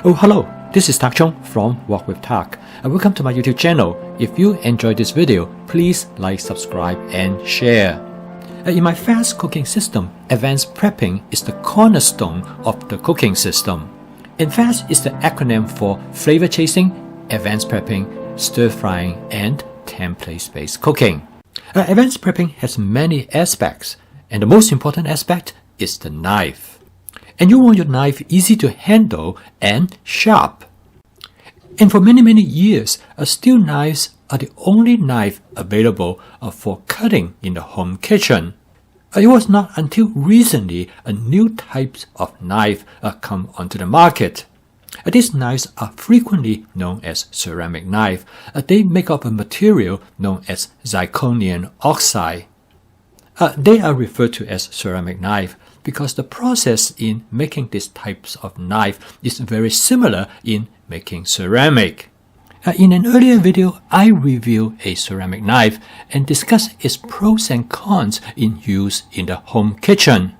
Oh, hello, this is Tak Chung from Walk with Tak, and welcome to my YouTube channel. If you enjoyed this video, please like, subscribe, and share. In my fast cooking system, advanced prepping is the cornerstone of the cooking system. And FAST is the acronym for flavor chasing, advanced prepping, stir frying, and template-based cooking. Advanced prepping has many aspects, and the most important aspect is the knife. And you want your knife easy to handle and sharp. And for many years, steel knives are the only knife available for cutting in the home kitchen. It was not until recently a new type of knife come onto the market. These knives are frequently known as ceramic knife. They make up a material known as zirconium oxide. They are referred to as ceramic knife because the process in making these types of knife is very similar in making ceramic. In an earlier video, I reviewed a ceramic knife and discussed its pros and cons in use in the home kitchen.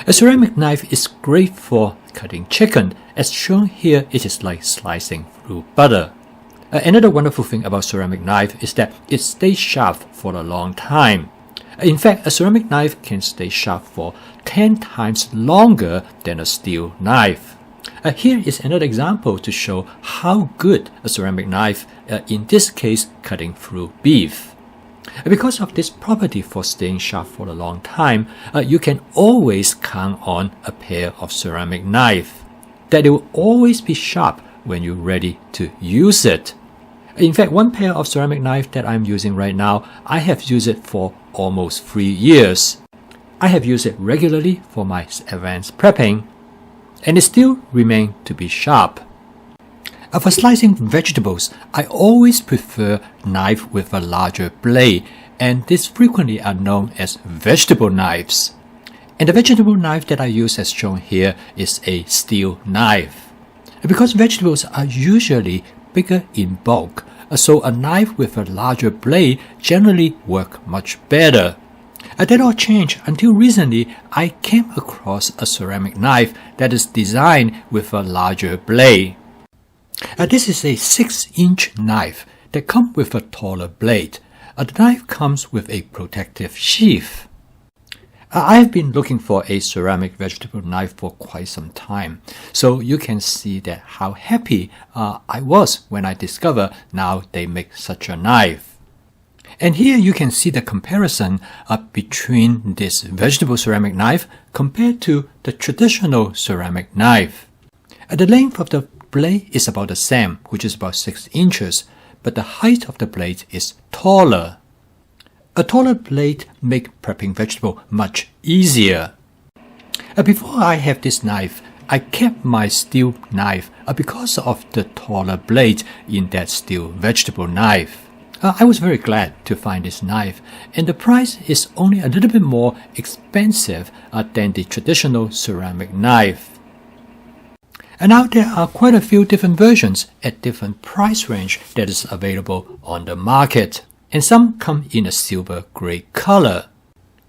A ceramic knife is great for cutting chicken. As shown here, it is like slicing through butter. Another wonderful thing about ceramic knife is that it stays sharp for a long time. In fact, a ceramic knife can stay sharp for 10 times longer than a steel knife. Here is another example to show how good a ceramic knife, in this case cutting through beef. Because of this property for staying sharp for a long time, you can always count on a pair of ceramic knife, that it will always be sharp when you're ready to use it. In fact, one pair of ceramic knife that I'm using right now, I have used it for almost 3 years. I have used it regularly for my advanced prepping, and it still remains to be sharp. For slicing vegetables, I always prefer knife with a larger blade, and these frequently are known as vegetable knives. And the vegetable knife that I use as shown here is a steel knife. Because vegetables are usually bigger in bulk, so a knife with a larger blade generally works much better. That all changed until recently I came across a ceramic knife that is designed with a larger blade. This is a 6-inch knife that comes with a taller blade. The knife comes with a protective sheath. I have been looking for a ceramic vegetable knife for quite some time, so you can see that how happy I was when I discovered now they make such a knife. And here you can see the comparison between this vegetable ceramic knife compared to the traditional ceramic knife. The length of the blade is about the same, which is about 6 inches, but the height of the blade is taller. A taller blade makes prepping vegetable much easier. Before I have this knife, I kept my steel knife because of the taller blade in that steel vegetable knife. I was very glad to find this knife, and the price is only a little bit more expensive than the traditional ceramic knife. And now there are quite a few different versions at different price range that is available on the market. And some come in a silver gray color.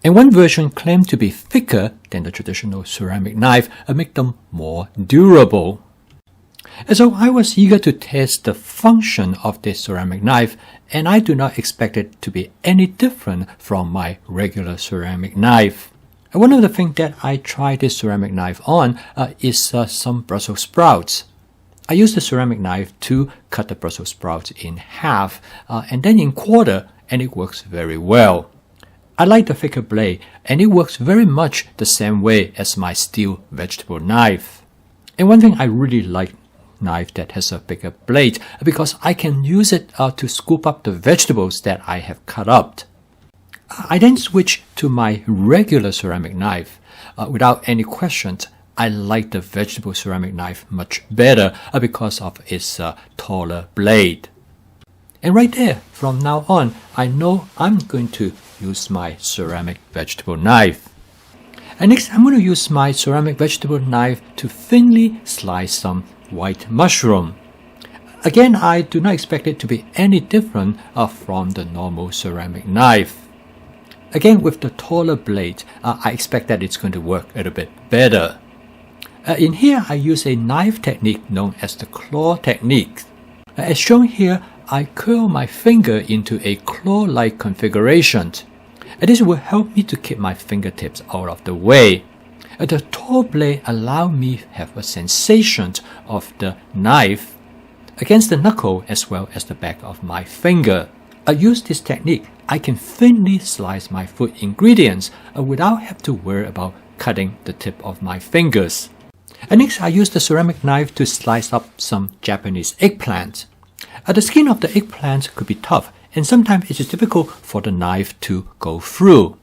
And one version claimed to be thicker than the traditional ceramic knife and make them more durable. And so I was eager to test the function of this ceramic knife, and I do not expect it to be any different from my regular ceramic knife. And one of the things that I tried this ceramic knife on is some Brussel sprouts. I used the ceramic knife to cut the Brussels sprouts in half and then in quarter, and it works very well. I like the thicker blade, and it works very much the same way as my steel vegetable knife. And one thing I really like knife that has a bigger blade because I can use it to scoop up the vegetables that I have cut up. I then switch to my regular ceramic knife. Without any questions, I like the vegetable ceramic knife much better because of its taller blade. And right there, from now on, I know I'm going to use my ceramic vegetable knife. And next, I'm going to use my ceramic vegetable knife to thinly slice some white mushroom. Again, I do not expect it to be any different from the normal ceramic knife. Again, with the taller blade, I expect that it's going to work a little bit better. In here, I use a knife technique known as the claw technique. As shown here, I curl my finger into a claw-like configuration. This will help me to keep my fingertips out of the way. The tall blade allows me to have a sensation of the knife against the knuckle as well as the back of my finger. I use this technique, I can thinly slice my food ingredients without having to worry about cutting the tip of my fingers. Next, I use the ceramic knife to slice up some Japanese eggplant. The skin of the eggplant could be tough, and sometimes it is difficult for the knife to go through.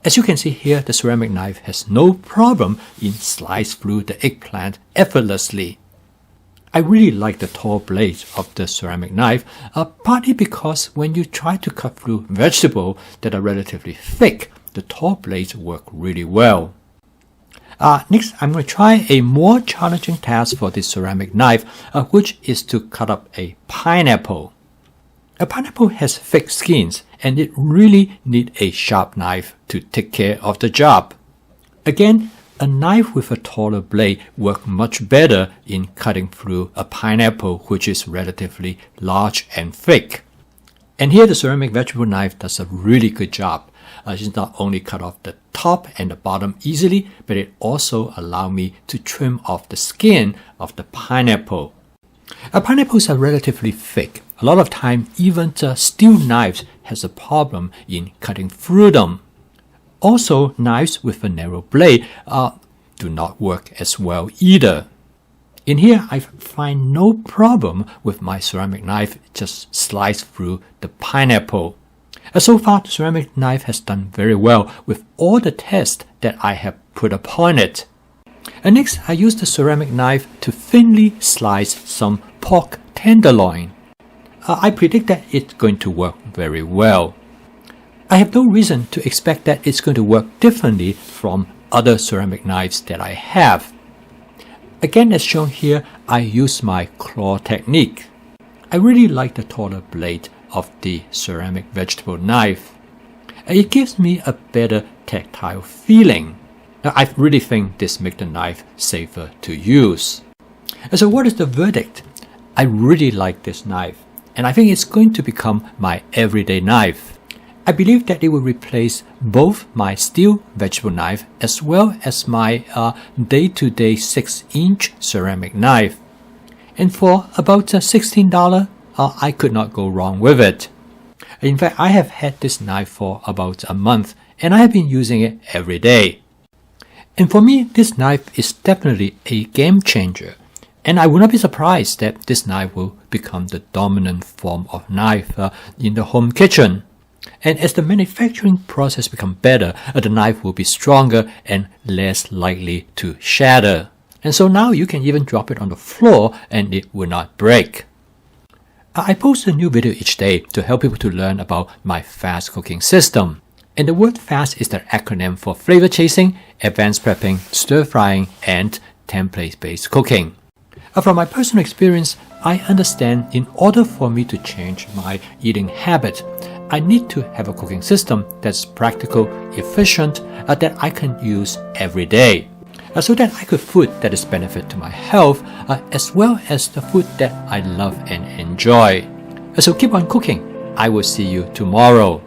As you can see here, the ceramic knife has no problem in slicing through the eggplant effortlessly. I really like the tall blades of the ceramic knife, partly because when you try to cut through vegetables that are relatively thick, the tall blades work really well. Next, I'm going to try a more challenging task for this ceramic knife, which is to cut up a pineapple. A pineapple has thick skins, and it really needs a sharp knife to take care of the job. Again, a knife with a taller blade works much better in cutting through a pineapple which is relatively large and thick. And here the ceramic vegetable knife does a really good job. It not only cut off the top and the bottom easily, but it also allows me to trim off the skin of the pineapple. Pineapples are relatively thick. A lot of time, even the steel knives has a problem in cutting through them. Also, knives with a narrow blade do not work as well either. In here, I find no problem with my ceramic knife just slice through the pineapple. So far, the ceramic knife has done very well with all the tests that I have put upon it. Next, I use the ceramic knife to thinly slice some pork tenderloin. I predict that it's going to work very well. I have no reason to expect that it's going to work differently from other ceramic knives that I have. Again, as shown here, I use my claw technique. I really like the taller blade of the ceramic vegetable knife. It gives me a better tactile feeling. I really think this makes the knife safer to use. So what is the verdict? I really like this knife, and I think it's going to become my everyday knife. I believe that it will replace both my steel vegetable knife as well as my day-to-day 6-inch ceramic knife. And for about $16, I could not go wrong with it. In fact, I have had this knife for about a month, and I have been using it every day. And for me, this knife is definitely a game changer. And I would not be surprised that this knife will become the dominant form of knife in the home kitchen. And as the manufacturing process becomes better, the knife will be stronger and less likely to shatter. And so now you can even drop it on the floor and it will not break. I post a new video each day to help people to learn about my fast cooking system. And the word fast is the acronym for flavor chasing, advanced prepping, stir frying, and template-based cooking. From my personal experience, I understand in order for me to change my eating habit, I need to have a cooking system that's practical, efficient, that I can use every day. So that I could food that is benefit to my health, as well as the food that I love and enjoy. So keep on cooking. I will see you tomorrow.